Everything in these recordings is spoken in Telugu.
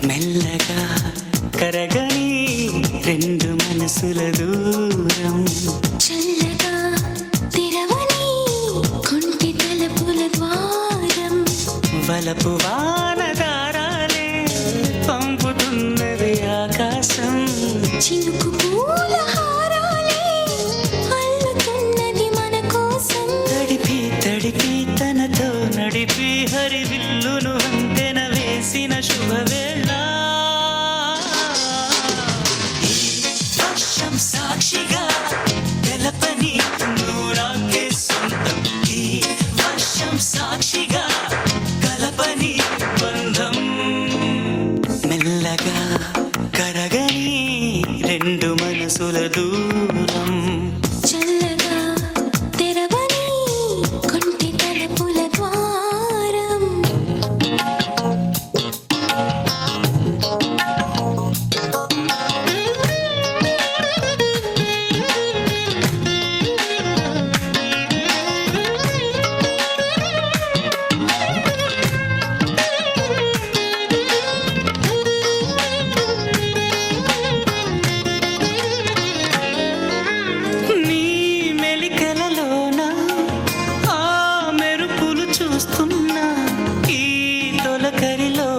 మెల్లగా కరగని రెండు మనసుల దూరం, చల్లగా తెరవని కొంటి తలుపుల ద్వారం, వలపు వానదారాలే పంపుతున్నది ఆకాశం, చినుకు పూల హారాలే అల్లుతున్నది మన కోసం. తడిపి తడిపి తనతో నడిపి హరివిల్లును వంతెన వేసిన శుభవేళ, వర్షం సాక్షిగా తెలపని నూరాకే సొంతం, ఈ వర్షం సాక్షిగా కలపని బంధం, మెల్లగా కరగని రెండు మనసుల దూరం, చల్లగా తెరవని కొంటి తలుపుల ద్వారం. నీ మెలికలలోన ఆ మెరుపులు చూస్తున్నా, ఈ తొలకరిలో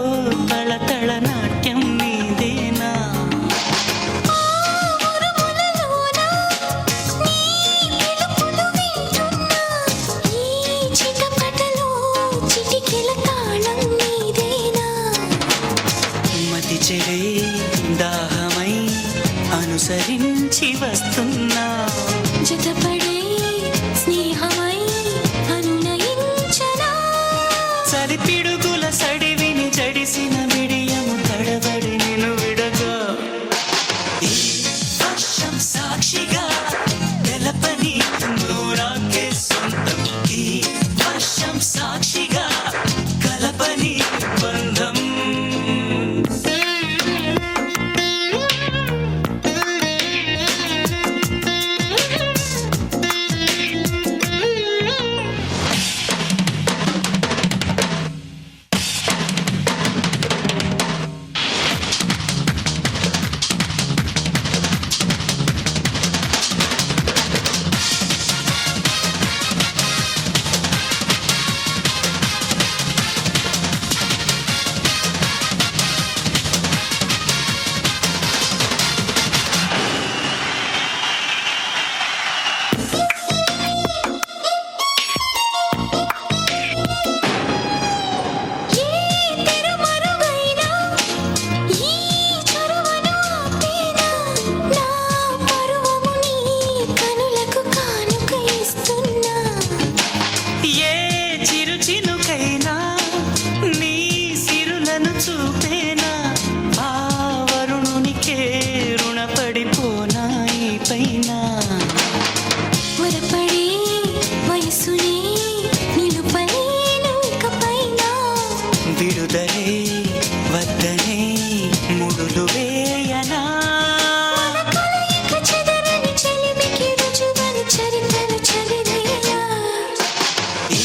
తళతళ నాట్యం నీదేనా, ఉరుములలోన నీ పిలుపులు వింటున్నా, ఈ చిటపటలో చిటికెల తాళం నీదేనా. మతి చెడే దాహమై అనుసరించి వస్తున్నా, జతపడే స్నేహమై అనునయించనా. చలి పిడుగుల సడివిని జడిసిన మిడియము తడబడి నిన్ను విడగా, ఈ వర్షం సాక్షిగా తెలపని నూరాకే సొంతం, ఈ వర్షం సాక్షిగా కలపని బంధం. ఏ తెరుమరుగైనా ఈ చొరవను ఆపేనా, నా పరువము నీ కనులకు కానుక ఇస్తున్నా. ఏ చిరు చినుకైనా నీ సిరులను చూపేనా, ఆ వరుణునికే రుణపడిపోనా ఈ పైన, త్వరపడే వయసునే నిలుపలేను ఇకపైన. విడుదలే వద్దనే ముడులు వేయనా, మన కలయిక చెదరని చెలిమికి రుజువని చరిత్రను చదివేలా. ఈ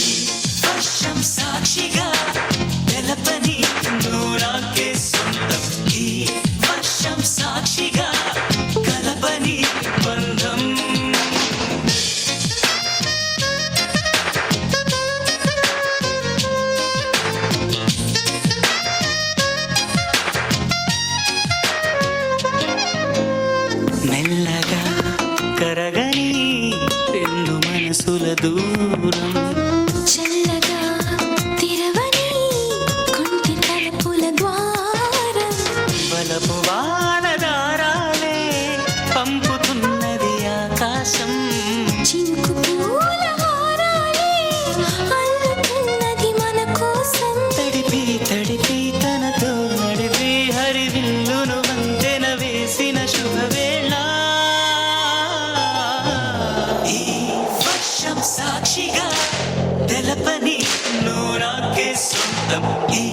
వర్షం సాక్షిగా తెలపని నూరాకే సొంతం, ఈ వర్షం సాక్షిగా కలపని బంధం. మెల్లగా కరగని రెండు మనసుల దూరం, చల్లగా తెరవని కొంటి తలుపుల ద్వారం, వలపు వానదారాలే పంపుతున్నది ఆకాశం, చినుకు పూల హారాలే అల్లుతున్నది మన కోసం. తడిపి తడిపి తనతో నడిపి హరివిల్లును వంతెన వేసిన శుభవేళ, ఈ వర్షం సాక్షిగా తెలపని నూరాకే సొంతం, ఈ